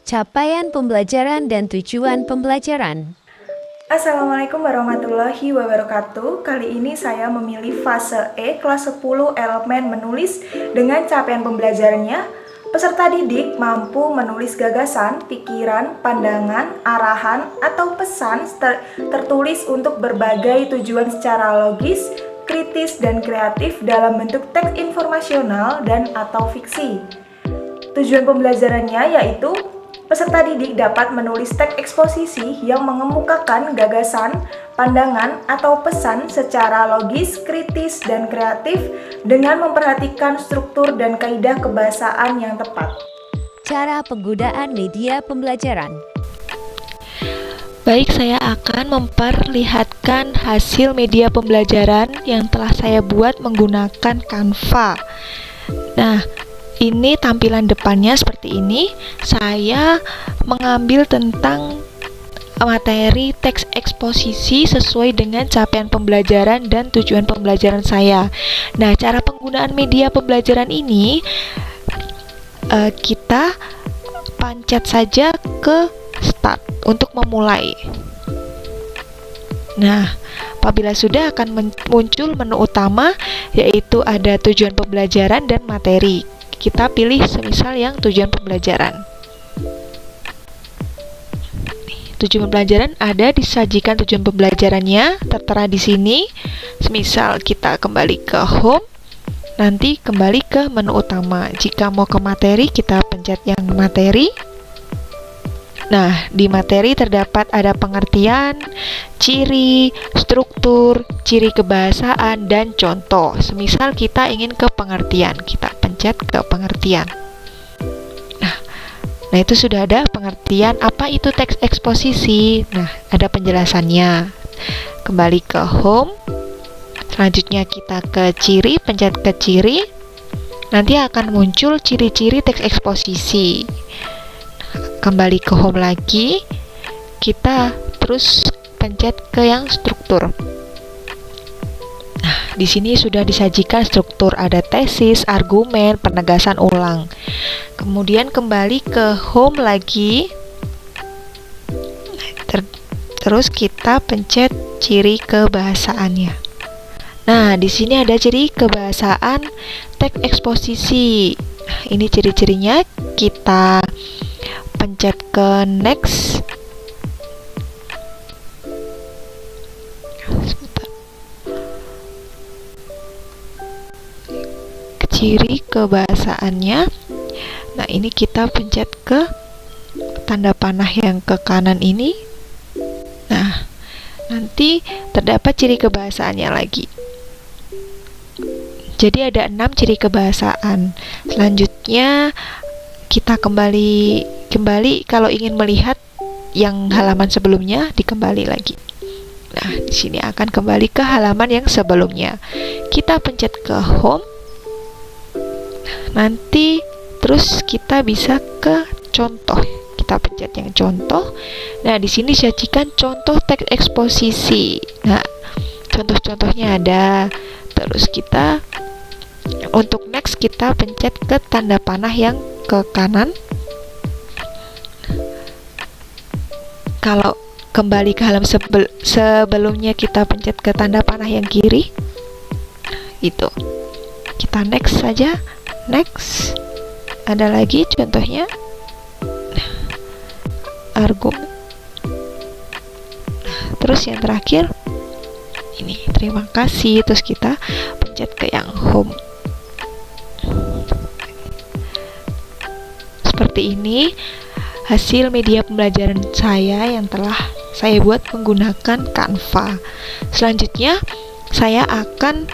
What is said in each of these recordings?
Capaian pembelajaran dan tujuan pembelajaran. Assalamualaikum warahmatullahi wabarakatuh. Kali ini saya memilih fase E kelas 10 elemen menulis dengan capaian pembelajarannya. Peserta didik mampu menulis gagasan, pikiran, pandangan, arahan, atau pesan tertulis untuk berbagai tujuan secara logis, kritis, dan kreatif dalam bentuk teks informasional dan atau fiksi. Tujuan pembelajarannya yaitu peserta didik dapat menulis teks eksposisi yang mengemukakan gagasan, pandangan, atau pesan secara logis, kritis, dan kreatif dengan memperhatikan struktur dan kaidah kebahasaan yang tepat. Cara penggunaan media pembelajaran. Baik, saya akan memperlihatkan hasil media pembelajaran yang telah saya buat menggunakan Canva. Nah, ini tampilan depannya seperti ini. Saya mengambil tentang materi teks eksposisi sesuai dengan capaian pembelajaran dan tujuan pembelajaran saya. Nah, cara penggunaan media pembelajaran ini kita pencet saja ke start untuk memulai. Nah, apabila sudah akan muncul menu utama, yaitu ada tujuan pembelajaran dan materi. Kita pilih semisal yang tujuan pembelajaran. Tujuan pembelajaran ada disajikan tujuan pembelajarannya tertera di sini. Semisal kita kembali ke home, nanti kembali ke menu utama. Jika mau ke materi, kita pencet yang materi. Nah, di materi terdapat ada pengertian, ciri, struktur, ciri kebahasaan, dan contoh. Semisal kita ingin ke pengertian, kita pencet ke pengertian. Nah, itu sudah ada pengertian apa itu teks eksposisi. Nah, ada penjelasannya. Kembali ke home. Selanjutnya kita ke ciri, pencet ke ciri. Nanti akan muncul ciri-ciri teks eksposisi. Kembali ke home lagi, kita terus pencet ke yang struktur. Nah, di sini sudah disajikan struktur, ada tesis, argumen, penegasan ulang. Kemudian kembali ke home lagi. Terus kita pencet ciri kebahasaannya. Nah, di sini ada ciri kebahasaan teks eksposisi. Nah, ini ciri-cirinya, kita pencet ke next. Ciri kebahasaannya. Nah, ini kita pencet ke tanda panah yang ke kanan ini. Nah, nanti terdapat ciri kebahasaannya lagi. Jadi ada 6 ciri kebahasaan. Selanjutnya kita kembali kalau ingin melihat yang halaman sebelumnya, dikembali lagi. Nah, di sini akan kembali ke halaman yang sebelumnya. Kita pencet ke home. Nanti terus kita bisa ke contoh. Kita pencet yang contoh. Nah, di sini sajikan contoh teks eksposisi. Nah, contoh-contohnya ada. Terus kita untuk next kita pencet ke tanda panah yang ke kanan. Kalau kembali ke halaman sebelumnya, kita pencet ke tanda panah yang kiri. Itu. Kita next saja. Next. Ada lagi contohnya. Argumen. Terus yang terakhir ini, terima kasih. Terus kita pencet ke yang home. Seperti ini hasil media pembelajaran saya yang telah saya buat menggunakan Canva. Selanjutnya, saya akan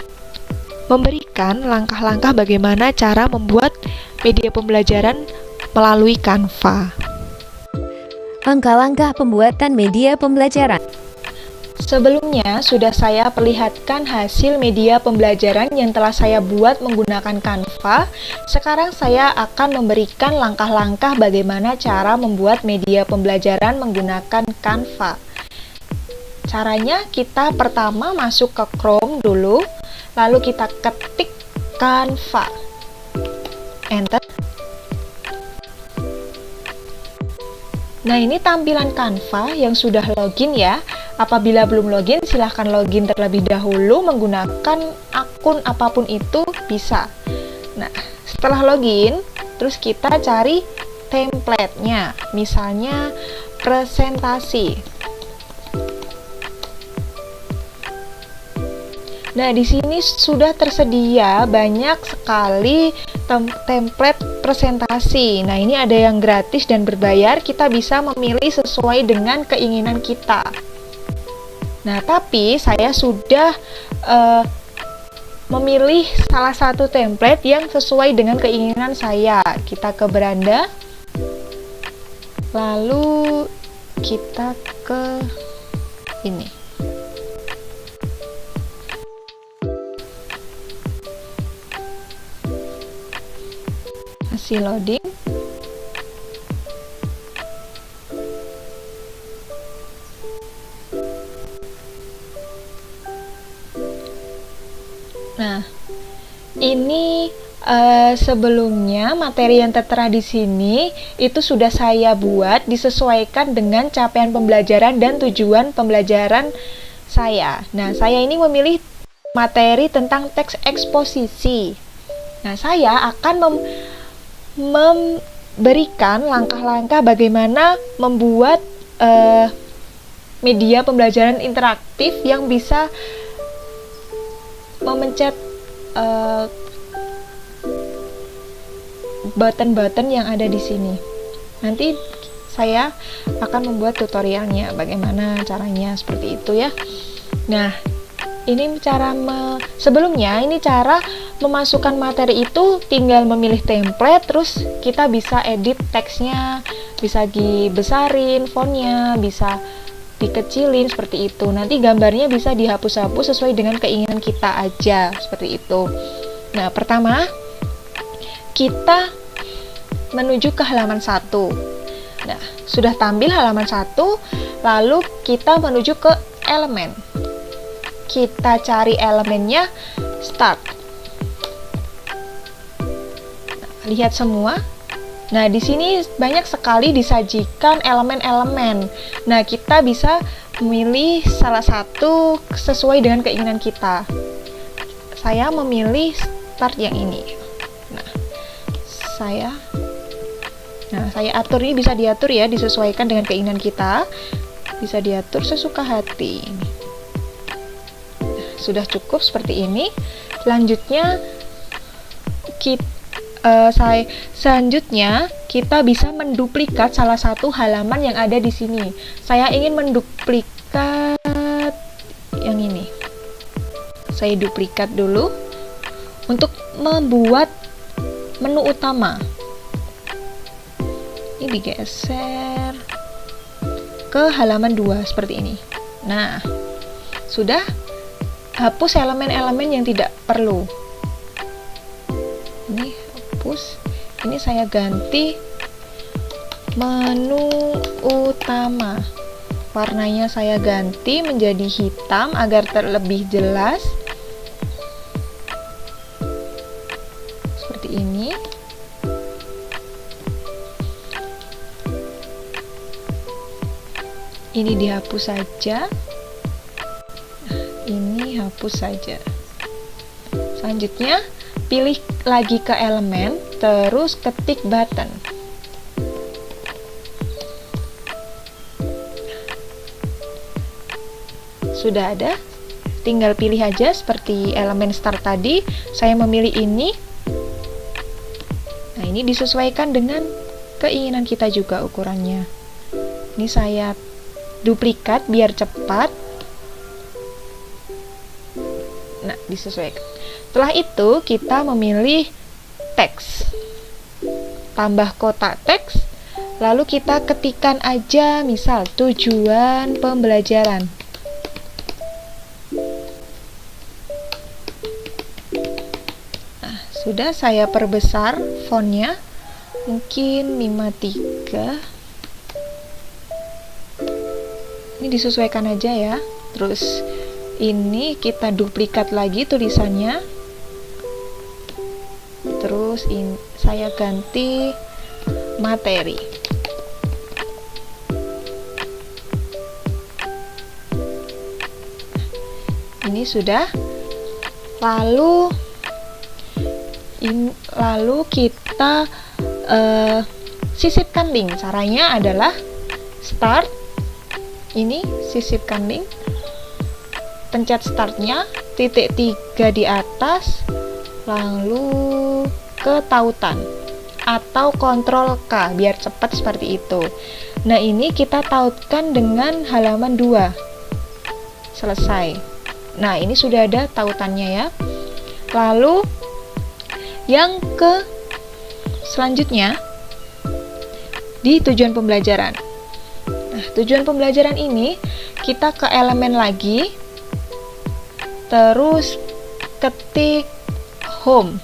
memberikan langkah-langkah bagaimana cara membuat media pembelajaran melalui Canva. Langkah-langkah pembuatan media pembelajaran. Sebelumnya sudah saya perlihatkan hasil media pembelajaran yang telah saya buat menggunakan Canva. Sekarang saya akan memberikan langkah-langkah bagaimana cara membuat media pembelajaran menggunakan Canva. Caranya, kita pertama masuk ke Chrome dulu, lalu kita ketik Canva. Enter. Nah, ini tampilan Canva yang sudah login ya. Apabila belum login, silahkan login terlebih dahulu menggunakan akun apapun itu bisa. Nah, setelah login, terus kita cari template-nya. Misalnya presentasi. Nah, di sini sudah tersedia banyak sekali template presentasi. Nah, ini ada yang gratis dan berbayar. Kita bisa memilih sesuai dengan keinginan kita. Nah, tapi saya sudah memilih salah satu template yang sesuai dengan keinginan saya. Kita ke beranda, lalu kita ke ini. Masih loading. Nah, ini sebelumnya materi yang tertera di sini itu sudah saya buat disesuaikan dengan capaian pembelajaran dan tujuan pembelajaran saya. Nah, saya ini memilih materi tentang teks eksposisi. Nah, saya akan memberikan langkah-langkah bagaimana membuat media pembelajaran interaktif yang bisa memencet button-button yang ada di sini. Nanti saya akan membuat tutorialnya bagaimana caranya seperti itu ya. Nah, ini sebelumnya ini cara memasukkan materi itu tinggal memilih template, terus kita bisa edit teksnya, bisa dibesarin fontnya, bisa dikecilin seperti itu. Nanti gambarnya bisa dihapus-hapus sesuai dengan keinginan kita aja, seperti itu. Nah, pertama kita menuju ke halaman 1. Nah, sudah tampil halaman 1, lalu kita menuju ke elemen. Kita cari elemennya start. Nah, lihat semua. Nah, di sini banyak sekali disajikan elemen-elemen. Nah, kita bisa memilih salah satu sesuai dengan keinginan kita. Saya memilih start yang ini. Nah, saya atur, ini bisa diatur ya, disesuaikan dengan keinginan kita. Bisa diatur sesuka hati. Nah, sudah cukup seperti ini. Selanjutnya kita bisa menduplikat salah satu halaman yang ada di sini. Saya ingin menduplikat yang ini. Saya duplikat dulu untuk membuat menu utama. Ini digeser ke halaman 2 seperti ini. Nah, sudah. Hapus elemen-elemen yang tidak perlu. Ini hapus. Ini saya ganti menu utama. Warnanya saya ganti menjadi hitam agar terlebih jelas. Seperti ini. Ini dihapus saja. Ini hapus saja. Selanjutnya, pilih lagi ke elemen, terus ketik button. Sudah ada, tinggal pilih aja seperti elemen start tadi. Saya memilih ini. Nah, ini disesuaikan dengan keinginan kita juga ukurannya. Ini saya duplikat biar cepat. Nah, disesuaikan. Setelah itu, kita memilih teks. Tambah kotak teks, lalu kita ketikkan aja, misal tujuan pembelajaran. Nah, sudah saya perbesar fontnya, mungkin 53. Ini disesuaikan aja ya. Terus ini kita duplikat lagi tulisannya. Terus saya ganti materi. ini sudah. Lalu kita sisipkan link. Caranya adalah start. Ini sisipkan link. Pencet startnya, titik 3 di atas, lalu ke tautan atau kontrol K biar cepat seperti itu. Nah, ini kita tautkan dengan halaman 2. Selesai. Nah, ini sudah ada tautannya ya. Lalu yang ke selanjutnya di tujuan pembelajaran. Nah, tujuan pembelajaran ini kita ke elemen lagi, terus ketik home.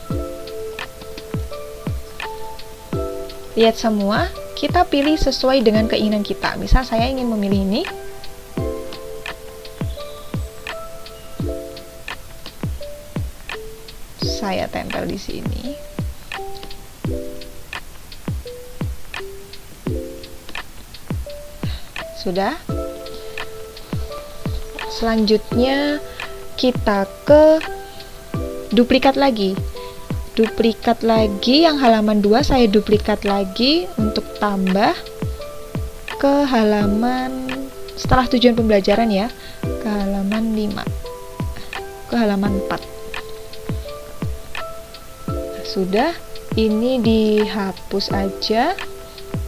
Lihat semua, kita pilih sesuai dengan keinginan kita. Misal saya ingin memilih ini. Saya tempel di sini. Sudah. Selanjutnya kita ke duplikat lagi. Duplikat lagi yang halaman 2 saya duplikat lagi untuk tambah ke halaman setelah tujuan pembelajaran ya, ke halaman 5, ke halaman 4. Sudah, ini dihapus aja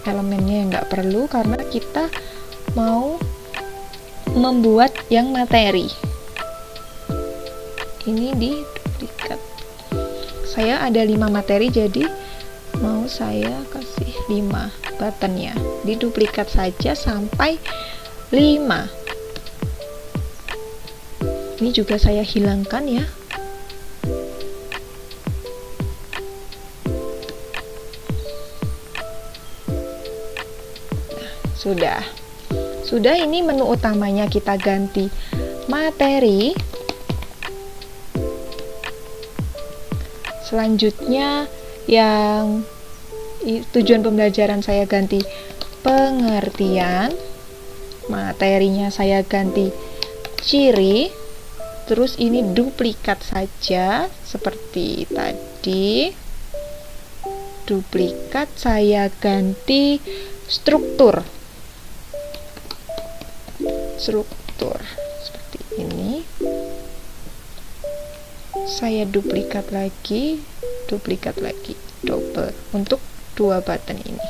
elemennya, nggak perlu karena kita mau membuat yang materi. Ini di duplikat. Saya ada 5 materi, jadi mau saya kasih 5 buttonnya. Diduplikat saja sampai 5. Ini juga saya hilangkan ya. Nah, sudah, ini menu utamanya kita ganti materi. Selanjutnya yang tujuan pembelajaran saya ganti pengertian, materinya saya ganti ciri, terus ini duplikat saja seperti tadi. Duplikat saya ganti struktur seperti ini. Saya duplikat lagi, double untuk 2 button ini.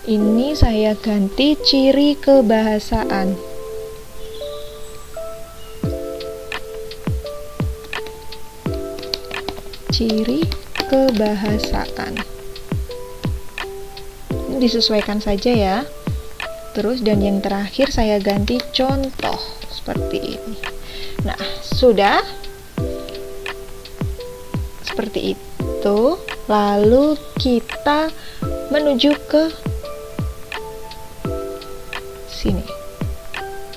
Ini saya ganti ciri kebahasaan. Ciri kebahasaan. Ini disesuaikan saja ya. Terus dan yang terakhir saya ganti contoh seperti ini. Nah, sudah seperti itu. Lalu kita menuju ke sini.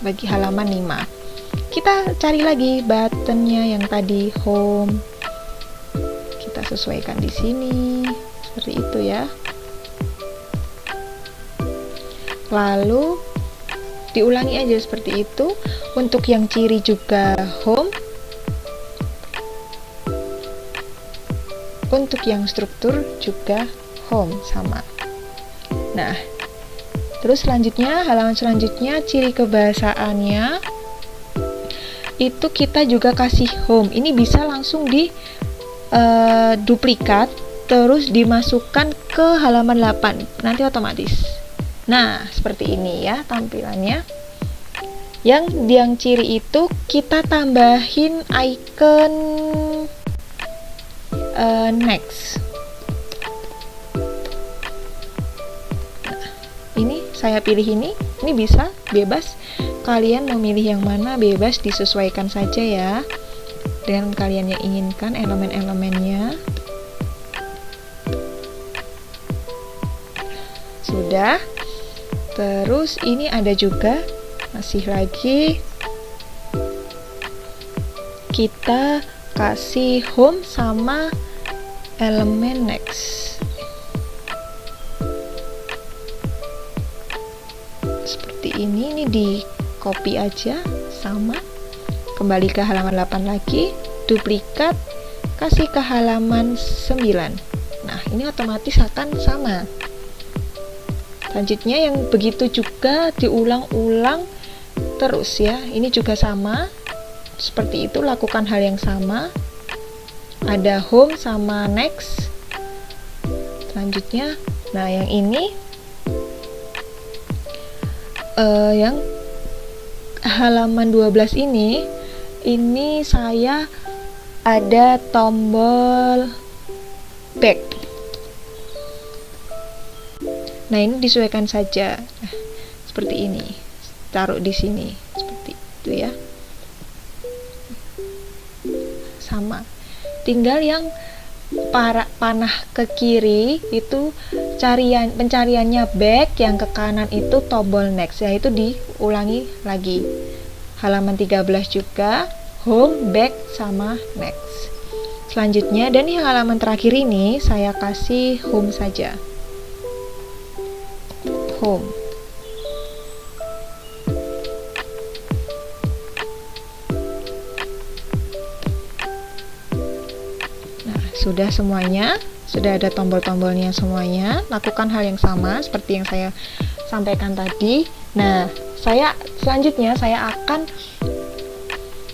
Bagi halaman 5. Kita cari lagi buttonnya yang tadi home. Kita sesuaikan di sini. Seperti itu ya. Lalu diulangi aja seperti itu. Untuk yang ciri juga home. Untuk yang struktur juga home sama. Nah, terus selanjutnya, halaman selanjutnya ciri kebahasaannya itu kita juga kasih home. Ini bisa langsung di duplikat terus dimasukkan ke halaman 8. Nanti otomatis. Nah, seperti ini ya tampilannya. Yang ciri itu kita tambahin icon next. Nah, ini saya pilih ini bisa bebas. Kalian mau milih yang mana bebas, disesuaikan saja ya dengan kalian yang inginkan elemen-elemennya. Sudah. Terus ini ada juga, masih lagi kita kasih home sama elemen next. ini di copy aja, sama, kembali ke halaman 8 lagi, duplikat, kasih ke halaman 9. Nah, ini otomatis akan sama. Selanjutnya yang begitu juga diulang-ulang terus ya. Ini juga sama. Seperti itu, lakukan hal yang sama. Ada home sama next. Selanjutnya, nah yang ini yang halaman 12 ini saya ada tombol back. Nah, ini disesuaikan saja. Nah, seperti ini. Taruh di sini seperti itu ya. Sama. Tinggal yang panah ke kiri itu pencariannya back, yang ke kanan itu tombol next, yaitu diulangi lagi. Halaman 13 juga home, back sama next. Selanjutnya, dan yang halaman terakhir ini saya kasih home saja. Home. Sudah semuanya, sudah ada tombol-tombolnya semuanya. Lakukan hal yang sama seperti yang saya sampaikan tadi. Nah, selanjutnya saya akan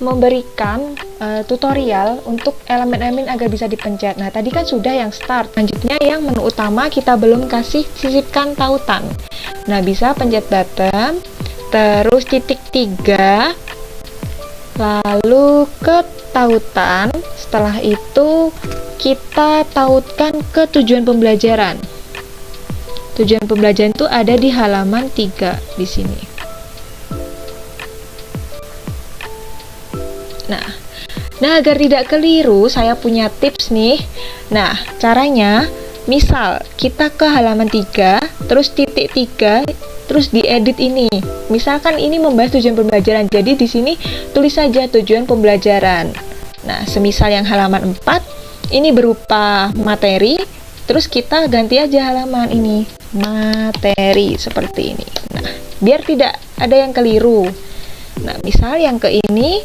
memberikan tutorial untuk elemen-elemen agar bisa dipencet. Nah, tadi kan sudah yang start. Selanjutnya yang menu utama kita belum kasih sisipkan tautan. Nah, bisa pencet button, terus titik 3, lalu ke tautan. Setelah itu kita tautkan ke tujuan pembelajaran. Tujuan pembelajaran itu ada di halaman 3 di sini. Nah, agar tidak keliru, saya punya tips nih. Nah, caranya, misal kita ke halaman 3, terus titik 3, terus diedit ini. Misalkan ini membahas tujuan pembelajaran, jadi di sini tulis saja tujuan pembelajaran. Nah, semisal yang halaman 4, ini berupa materi, terus kita ganti aja halaman ini, materi, seperti ini. Nah, biar tidak ada yang keliru. Nah, misal yang ke ini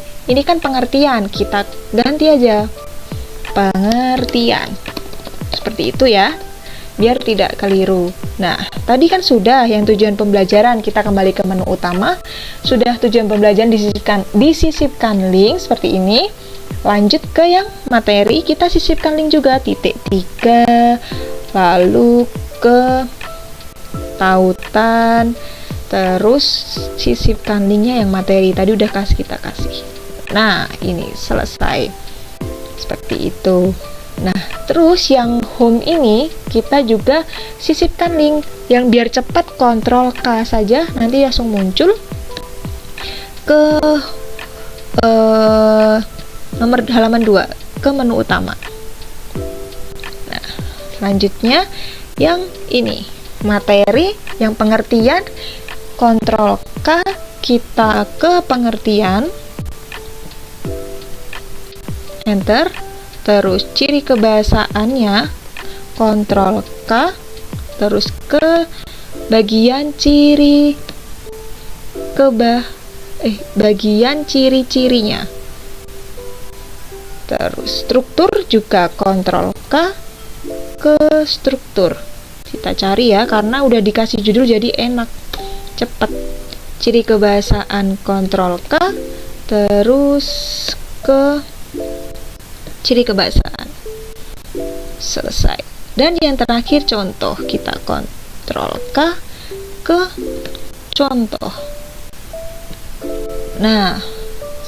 kan pengertian, kita ganti aja pengertian. Seperti itu ya, biar tidak keliru. Nah, tadi kan sudah yang tujuan pembelajaran, kita kembali ke menu utama. Sudah tujuan pembelajaran disisipkan link seperti ini. Lanjut ke yang materi, kita sisipkan link juga, titik 3, lalu ke tautan, terus sisipkan linknya yang materi tadi udah kita kasih. Nah, ini selesai seperti itu. Nah, terus yang home ini kita juga sisipkan link yang biar cepat, Ctrl K saja nanti langsung muncul ke nomor halaman 2, ke menu utama. Nah, selanjutnya yang ini materi, yang pengertian, Ctrl K, kita ke pengertian, enter, terus ciri kebahasaannya, Ctrl K, terus ke bagian bagian ciri-cirinya. Terus struktur juga Ctrl K, ke struktur. Kita cari ya, karena udah dikasih judul jadi enak, cepet. Ciri kebahasaan Ctrl K, terus ke ciri kebahasaan. Selesai. Dan yang terakhir contoh, kita Ctrl K, ke contoh. Nah,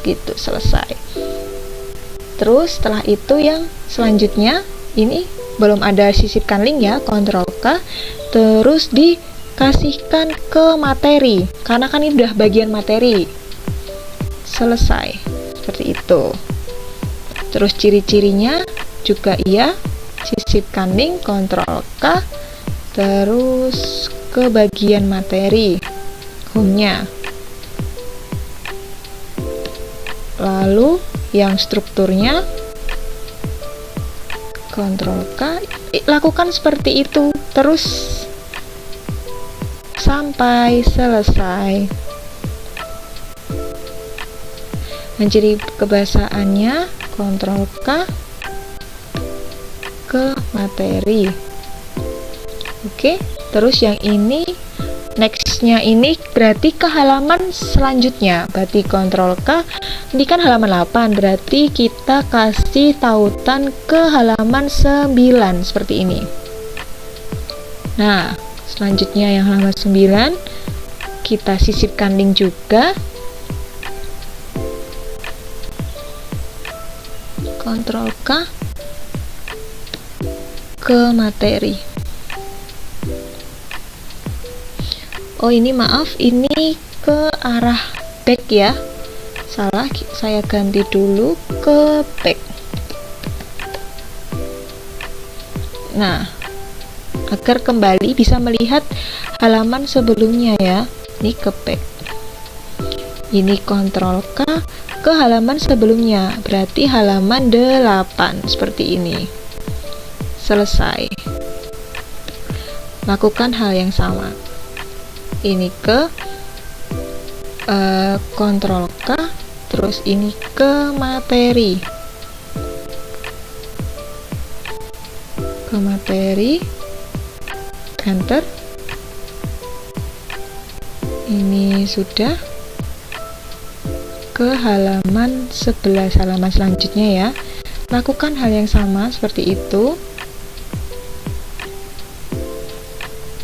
gitu, selesai. Terus setelah itu yang selanjutnya, ini belum ada sisipkan link ya, Ctrl K, terus dikasihkan ke materi, karena kan ini udah bagian materi. Selesai, seperti itu. Terus ciri-cirinya juga iya, sisipkan link, Ctrl K, terus ke bagian materi, home-nya. Lalu yang strukturnya Ctrl K, lakukan seperti itu terus sampai selesai. Nah, ciri kebahasaannya Ctrl K ke materi. Oke, terus yang ini nextnya ini berarti ke halaman selanjutnya. Berarti Ctrl K, ini kan halaman 8, berarti kita kasih tautan ke halaman 9 seperti ini. Nah, selanjutnya yang halaman 9 kita sisipkan link juga. Ctrl K ke materi. Oh, ini maaf, ini ke arah back ya. Salah, saya ganti dulu ke back. Nah, agar kembali bisa melihat halaman sebelumnya ya. Ini ke back. Ini Ctrl K ke halaman sebelumnya, berarti halaman 8 seperti ini. Selesai. Lakukan hal yang sama. Ini ke Ctrl K, terus ini ke materi. Ke materi, enter. Ini sudah ke halaman 11, halaman selanjutnya ya. Lakukan hal yang sama seperti itu.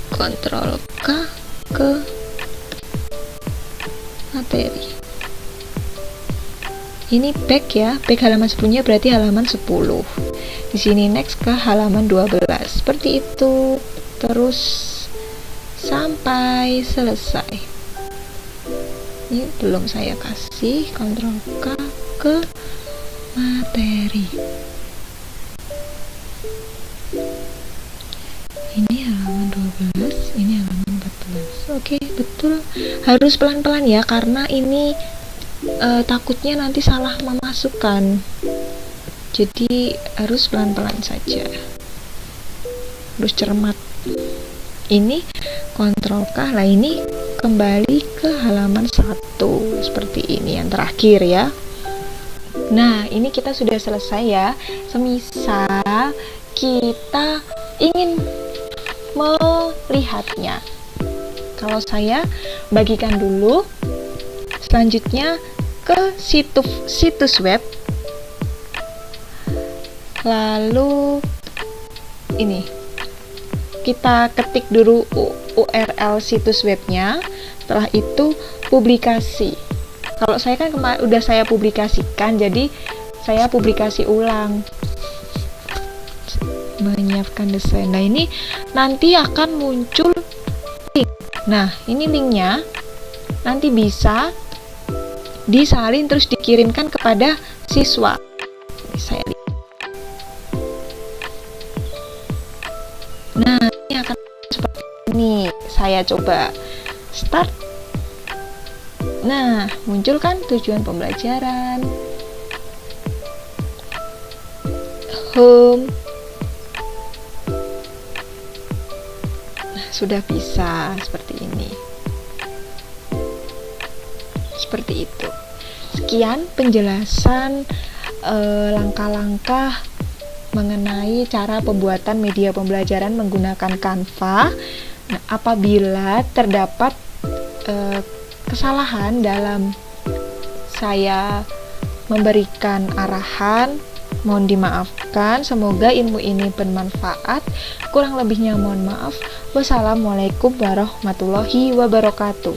Ctrl K ke materi. Ini back ya, back halaman sebelumnya berarti halaman 10. Di sini next ke halaman 12. Seperti itu. Terus sampai selesai. Ini belum saya kasih. Ctrl K ke materi. Ini halaman 12, ini halaman 14. Oke, betul. Harus pelan-pelan ya, karena ini takutnya nanti salah memasukkan. Jadi harus pelan-pelan saja. Harus cermat. Ini Ctrl K, lah ini kembali ke halaman 1 seperti ini, yang terakhir ya. Nah, ini kita sudah selesai ya. Semisal kita ingin melihatnya, kalau saya bagikan dulu, selanjutnya ke situs web, lalu ini kita ketik dulu URL situs webnya. Setelah itu publikasi. Kalau saya kan udah saya publikasikan, jadi saya publikasi ulang. Menyiapkan desain. Nah, ini nanti akan muncul link. Nah, ini linknya nanti bisa disalin terus dikirimkan kepada siswa. Saya lihat. Nah, ini akan seperti ini. Saya coba start. Nah, muncul kan tujuan pembelajaran, home. Nah, sudah bisa seperti ini. Seperti itu. Sekian penjelasan langkah-langkah mengenai cara pembuatan media pembelajaran menggunakan Canva. Nah, apabila terdapat kesalahan dalam saya memberikan arahan, mohon dimaafkan. Semoga ilmu ini bermanfaat. Kurang lebihnya mohon maaf. Wassalamualaikum warahmatullahi wabarakatuh.